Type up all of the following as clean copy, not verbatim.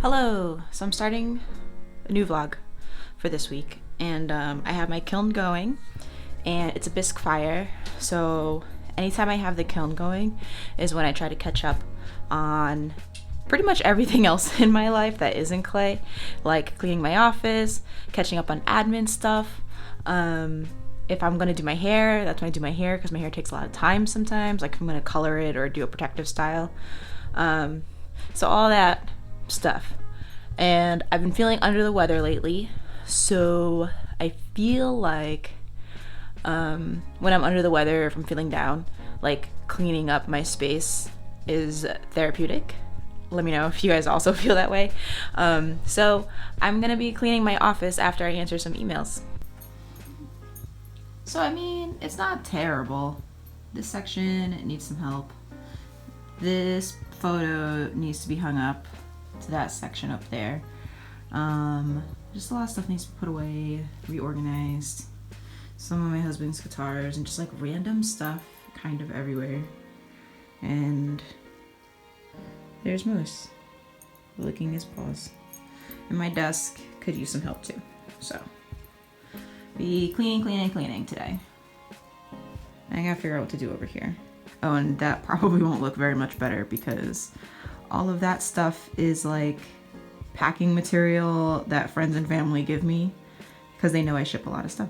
Hello! So I'm starting a new vlog for this week, and I have my kiln going, and it's a bisque fire, so anytime I have the kiln going is when I try to catch up on pretty much everything else in my life that isn't clay, like cleaning my office, catching up on admin stuff. If I'm gonna do my hair, that's when I do my hair, because my hair takes a lot of time sometimes, like if I'm gonna color it or do a protective style. So all that stuff. And I've been feeling under the weather lately, so I feel like when I'm under the weather, if I'm feeling down, like cleaning up my space is therapeutic. Let me know if you guys also feel that way. So I'm gonna be cleaning my office after I answer some emails. So I mean, it's not terrible. This section needs some help. This photo needs to be hung up to that section up there. Just a lot of stuff needs to be put away, reorganized. Some of my husband's guitars and just like random stuff kind of everywhere. And there's Moose licking his paws. And my desk could use some help too. So be cleaning today. I gotta figure out what to do over here. Oh, and that probably won't look very much better because all of that stuff is like packing material that friends and family give me because they know I ship a lot of stuff.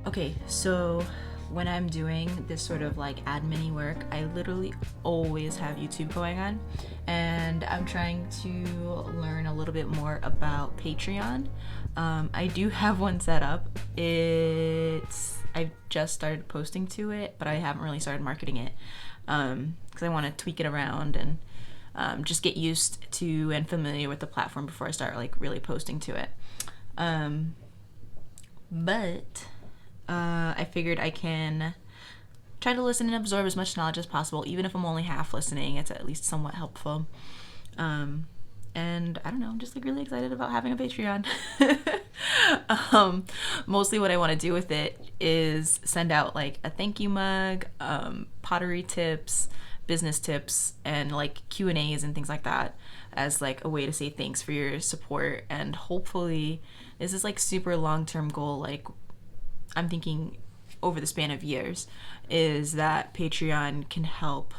Okay, so when I'm doing this sort of like admin-y work, I literally always have YouTube going on, and I'm trying to learn a little bit more about Patreon. I do have one set up. I've just started posting to it, but I haven't really started marketing it because I want to tweak it around and just get used to and familiar with the platform before I start like really posting to it. But I figured I can try to listen and absorb as much knowledge as possible, even if I'm only half listening. It's at least somewhat helpful. And I don't know, I'm just like really excited about having a Patreon. Mostly what I want to do with it is send out like a thank you mug, pottery tips, business tips, and like Q&As and things like that as like a way to say thanks for your support. And hopefully this is like super long-term goal, like I'm thinking over the span of years, is that Patreon can help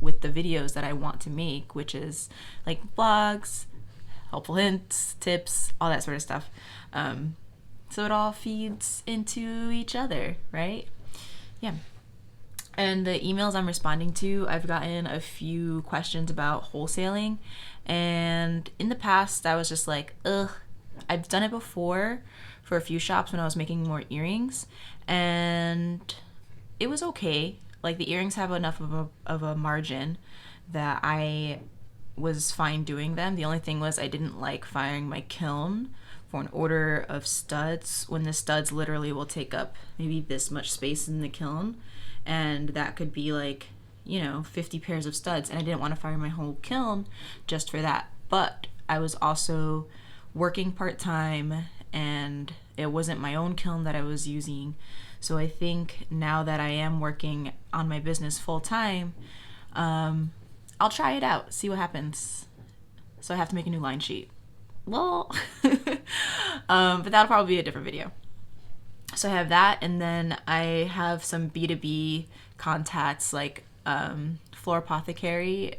with the videos that I want to make, which is like blogs, helpful hints, tips, all that sort of stuff. So it all feeds into each other, right? Yeah. And the emails I'm responding to, I've gotten a few questions about wholesaling, and in the past I was just like, ugh, I've done it before for a few shops when I was making more earrings, and it was okay. Like the earrings have enough of a margin that I was fine doing them. The only thing was I didn't like firing my kiln for an order of studs when the studs literally will take up maybe this much space in the kiln, and that could be like, 50 pairs of studs, and I didn't want to fire my whole kiln just for that. But I was also working part-time, and it wasn't my own kiln that I was using. So I think now that I am working on my business full-time, I'll try it out, see what happens. So I have to make a new line sheet. Well, but that'll probably be a different video. So I have that, and then I have some B2B contacts like Florapothecarie.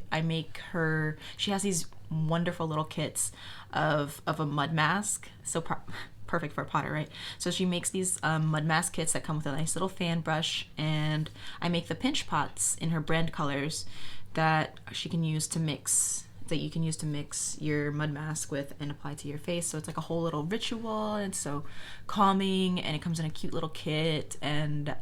She has these wonderful little kits of a mud mask, so perfect for a potter, right? So she makes these mud mask kits that come with a nice little fan brush, and I make the pinch pots in her brand colors that you can use to mix your mud mask with and apply to your face. So it's like a whole little ritual, and so calming, and it comes in a cute little kit. And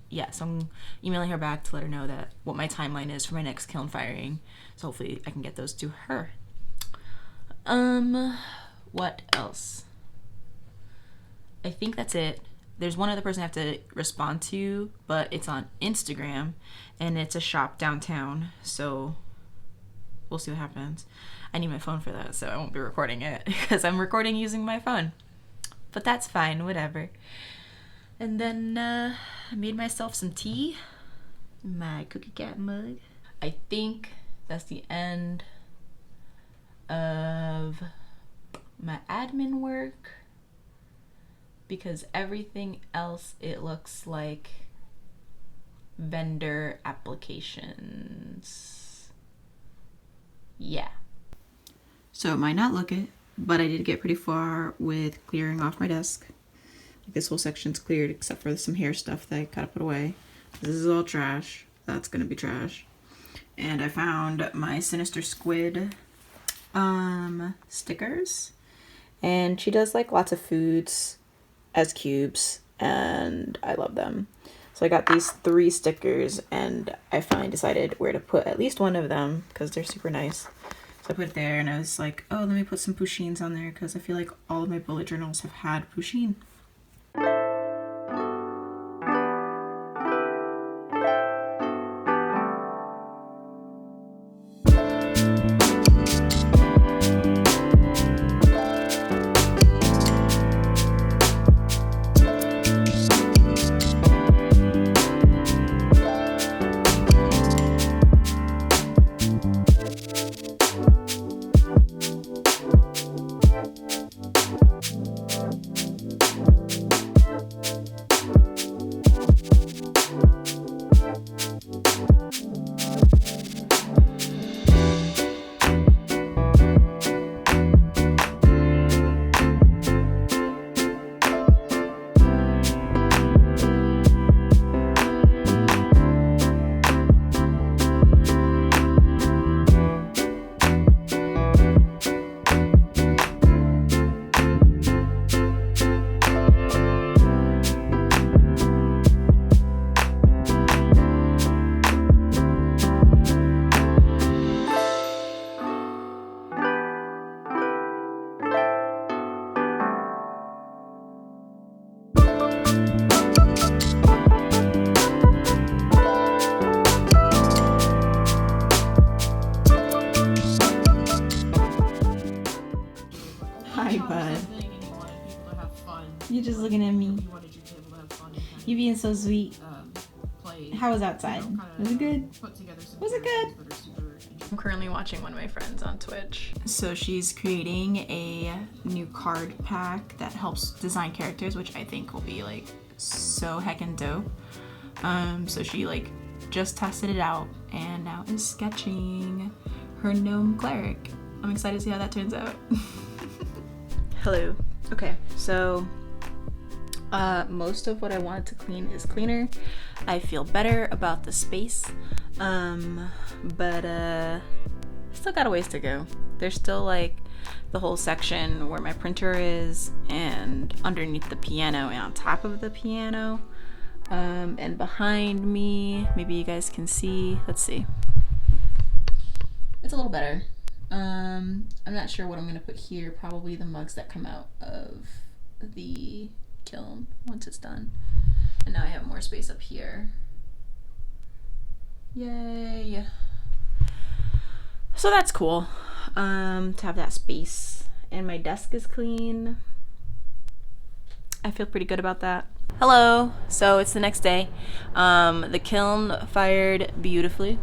yeah, so I'm emailing her back to let her know that what my timeline is for my next kiln firing. So hopefully I can get those to her. What else? I think that's it. there's one other person I have to respond to, but it's on Instagram, and it's a shop downtown, so we'll see what happens. I need my phone for that, so I won't be recording it because I'm recording using my phone. But that's fine, whatever. And then I made myself some tea in my cookie cat mug. I think that's the end of my admin work, because everything else, it looks like vendor applications. Yeah. So it might not look it, but I did get pretty far with clearing off my desk. This whole section's cleared except for some hair stuff that I gotta put away. This is all trash. That's gonna be trash. And I found my Sinister Squid stickers. And she does like lots of foods as cubes, and I love them. So I got these 3 stickers, and I finally decided where to put at least one of them because they're super nice. So I put it there, and I was like, oh, let me put some poutines on there because I feel like all of my bullet journals have had poutine. You're just looking at me. You being so sweet. How was outside? Was it good? Was it good? I'm currently watching one of my friends on Twitch. So she's creating a new card pack that helps design characters, which I think will be like so heckin' dope. So she like just tested it out and now is sketching her gnome cleric. I'm excited to see how that turns out. Hello. Okay, so most of what I wanted to clean is cleaner. I feel better about the space, but still got a ways to go. There's still like the whole section where my printer is, and underneath the piano and on top of the piano, and behind me, maybe you guys can see. Let's see. It's a little better. I'm not sure what I'm gonna put here. Probably the mugs that come out of the kiln once it's done. And now I have more space up here. Yay! So that's cool. To have that space. And my desk is clean. I feel pretty good about that. Hello! So it's the next day. The kiln fired beautifully.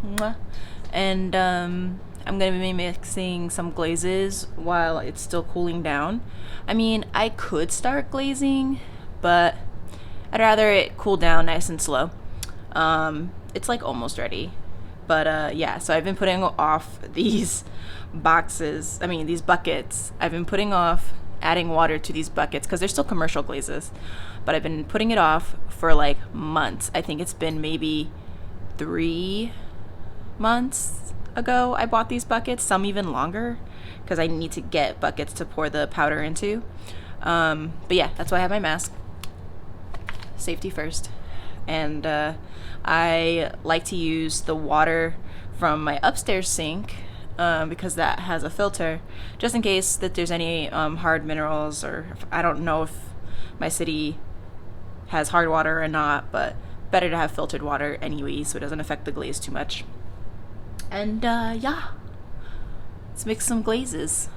And I'm gonna be mixing some glazes while it's still cooling down. I mean, I could start glazing, but I'd rather it cool down nice and slow. It's like almost ready. But yeah, so I've been putting off these these buckets. I've been putting off adding water to these buckets because they're still commercial glazes. But I've been putting it off for like months. I think it's been maybe 3 months ago I bought these buckets, some even longer, because I need to get buckets to pour the powder into. But yeah, that's why I have my mask. Safety first. And I like to use the water from my upstairs sink because that has a filter, just in case that there's any hard minerals, or I don't know if my city has hard water or not, but better to have filtered water anyway, so it doesn't affect the glaze too much. And yeah, let's make some glazes.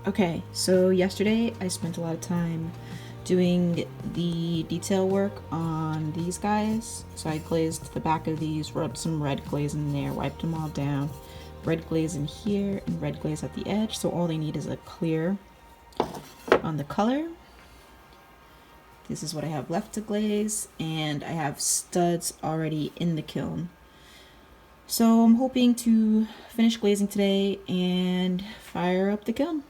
Okay, so yesterday I spent a lot of time doing the detail work on these guys. So I glazed the back of these, rubbed some red glaze in there, wiped them all down, red glaze in here and red glaze at the edge. So all they need is a clear on the color. This is what I have left to glaze, and I have studs already in the kiln. So I'm hoping to finish glazing today and fire up the kiln.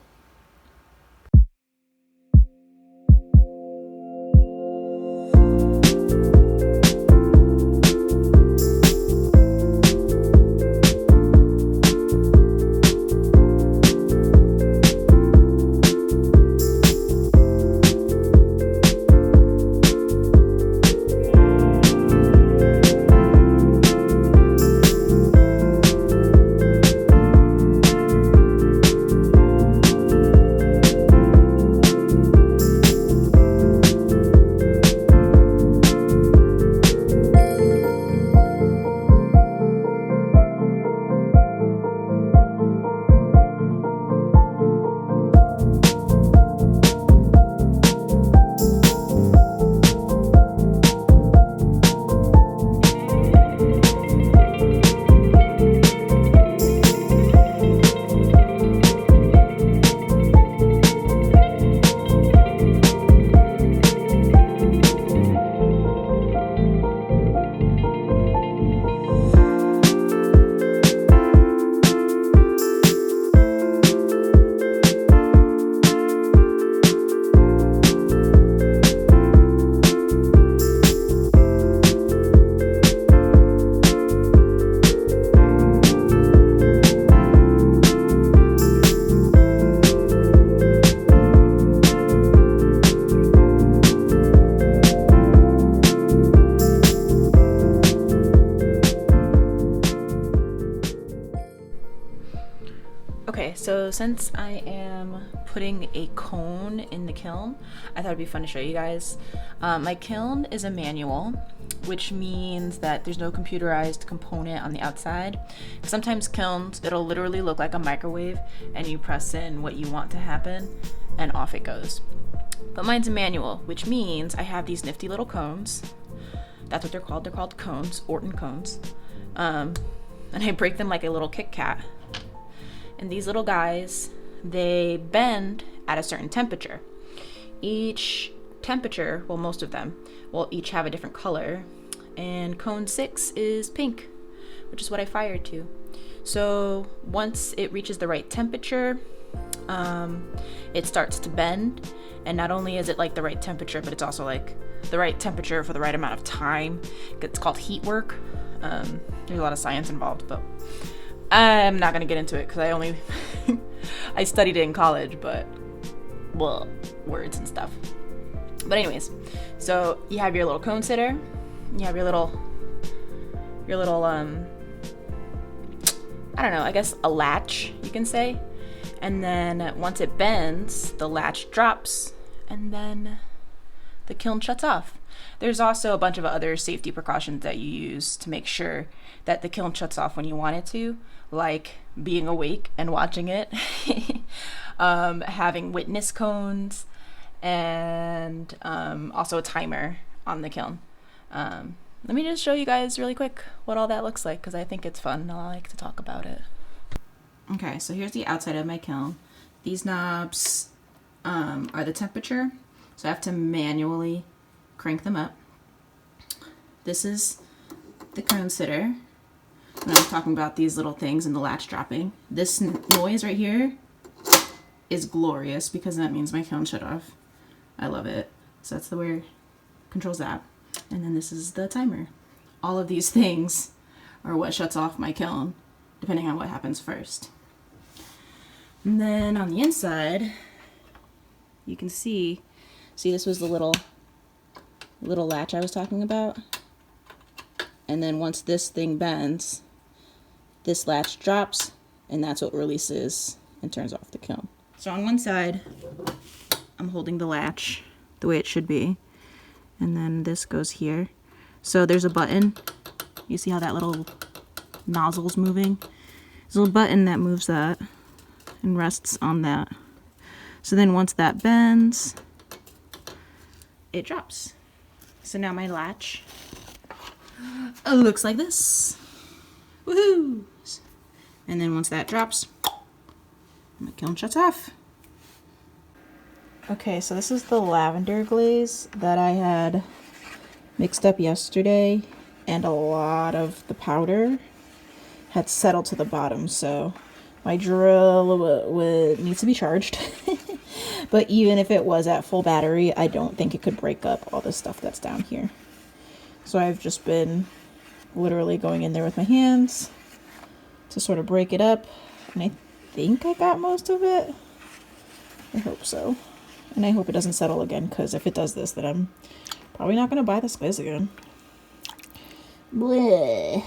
Okay, so since I am putting a cone in the kiln, I thought it'd be fun to show you guys. My kiln is a manual, which means that there's no computerized component on the outside. Sometimes kilns, it'll literally look like a microwave and you press in what you want to happen and off it goes. But mine's a manual, which means I have these nifty little cones. That's what they're called. They're called cones, Orton cones. And I break them like a little Kit Kat. And these little guys, they bend at a certain temperature. Each temperature, well, most of them, will each have a different color. And cone 6 is pink, which is what I fired to. So once it reaches the right temperature, it starts to bend. And not only is it like the right temperature, but it's also like the right temperature for the right amount of time. It's called heat work. There's a lot of science involved, but I'm not gonna get into it because I only I studied it in college, but well, words and stuff. But anyways, so you have your little cone sitter, you have your little I don't know, I guess a latch, you can say. And then once it bends, the latch drops, and then the kiln shuts off. There's also a bunch of other safety precautions that you use to make sure that the kiln shuts off when you want it to, like being awake and watching it, having witness cones, and also a timer on the kiln. Let me just show you guys really quick what all that looks like, because I think it's fun and I like to talk about it. Okay, so here's the outside of my kiln. These knobs are the temperature, so I have to manually crank them up. This is the cone sitter. And I was talking about these little things and the latch dropping. This noise right here is glorious because that means my kiln shut off. I love it. So that's the way it controls that. And then this is the timer. All of these things are what shuts off my kiln, depending on what happens first. And then on the inside, you can see this was the little latch I was talking about. And then once this thing bends, this latch drops, and that's what releases and turns off the kiln. So on one side, I'm holding the latch the way it should be. And then this goes here. So there's a button. You see how that little nozzle's moving? There's a little button that moves that and rests on that. So then once that bends, it drops. So now my latch looks like this. Woohoo! And then once that drops, my kiln shuts off. Okay, so this is the lavender glaze that I had mixed up yesterday, and a lot of the powder had settled to the bottom, so my drill needs to be charged. But even if it was at full battery, I don't think it could break up all the stuff that's down here. So I've just been literally going in there with my hands to sort of break it up, and I think I got most of it. I hope so. And I hope it doesn't settle again, because if it does this, then I'm probably not going to buy this glaze again. Bleh.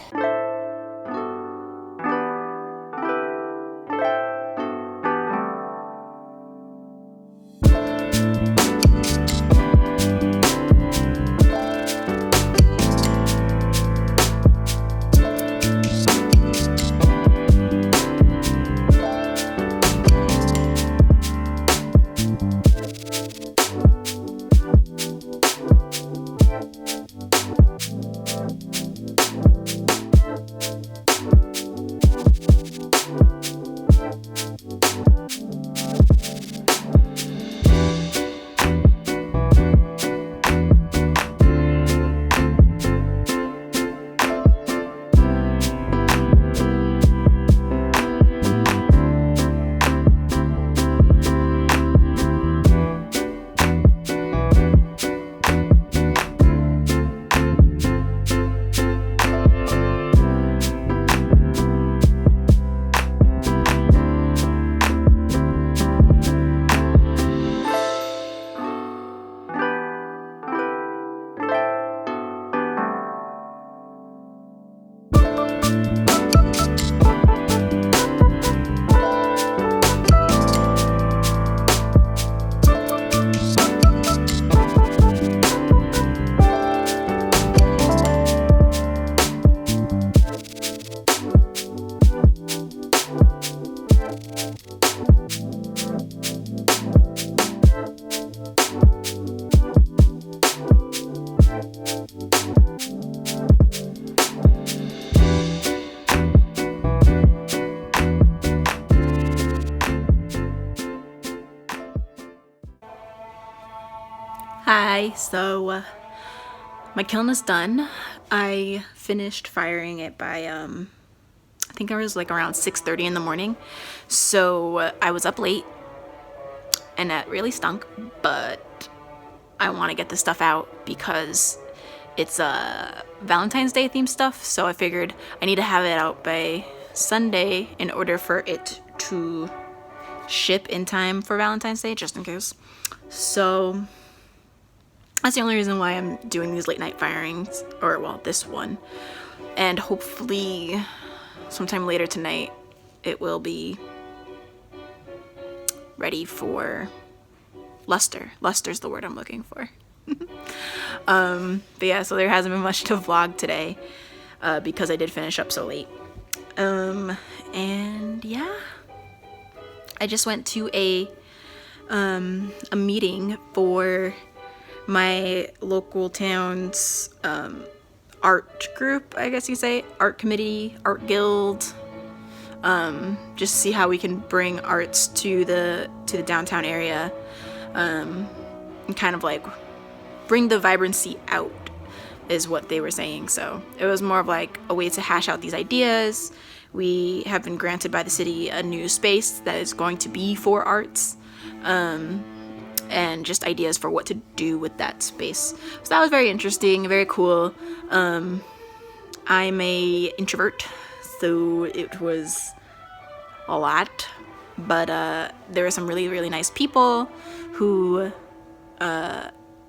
Hi, so my kiln is done. I finished firing it by I think I was like around 6:30 in the morning. So I was up late and that really stunk, but I want to get the stuff out because it's Valentine's Day themed stuff, so I figured I need to have it out by Sunday in order for it to ship in time for Valentine's Day, just in case. So that's the only reason why I'm doing these late night firings, or well, this one. And hopefully sometime later tonight it will be ready for luster. Luster's the word I'm looking for. But yeah, so there hasn't been much to vlog today because I did finish up so late. And yeah, I just went to a meeting for my local town's art group, I guess you say, art committee, art guild. Just see how we can bring arts to the downtown area, and kind of like bring the vibrancy out, is what they were saying. So it was more of like a way to hash out these ideas. We have been granted by the city a new space that is going to be for arts, and just ideas for what to do with that space. So that was very interesting, very cool. I'm a introvert, so it was a lot, but there were some really, really nice people who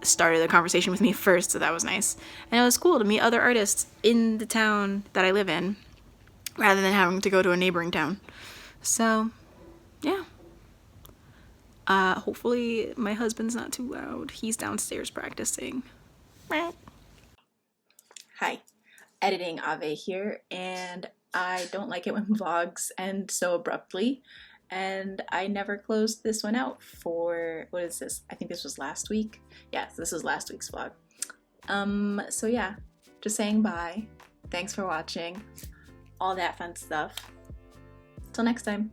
started the conversation with me first, so that was nice. And it was cool to meet other artists in the town that I live in, rather than having to go to a neighboring town. So, yeah. Hopefully my husband's not too loud. He's downstairs practicing. Hi, editing Ave here, and I don't like it when vlogs end so abruptly, and I never closed this one out for, what is this? I think this was last week. Yeah, this was last week's vlog. So yeah, just saying bye. Thanks for watching. All that fun stuff. Till next time.